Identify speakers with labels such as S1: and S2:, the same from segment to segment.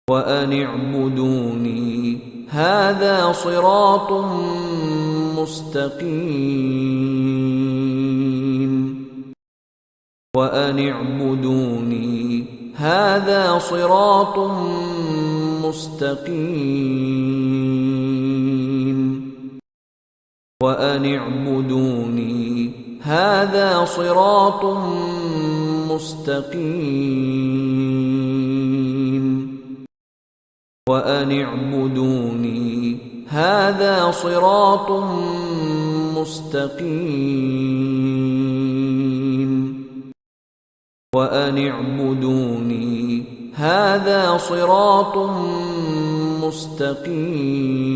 S1: وأن اعبدوني هذا صراط مستقيم وأن اعبدوني هذا صراط مستقيم وأن اعبدوني هذا صراط مستقيم وأن اعبدوني هذا صراط مستقيم وأن اعبدوني هذا صراط مستقيم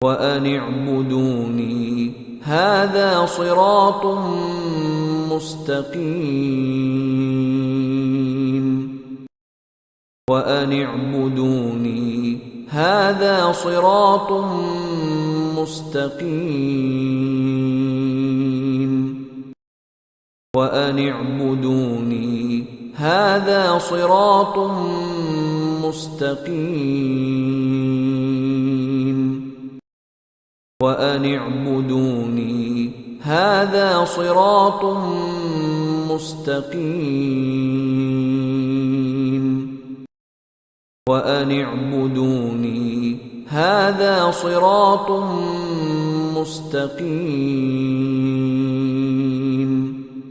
S1: وأن اعبدوني هذا صراط مستقيم وأن اعبدوني هذا صراط مستقيم وأن اعبدوني هذا صراط مستقيم وأن اعبدوني هذا صراط مستقيم وأن اعبدوني هذا صراط مستقيم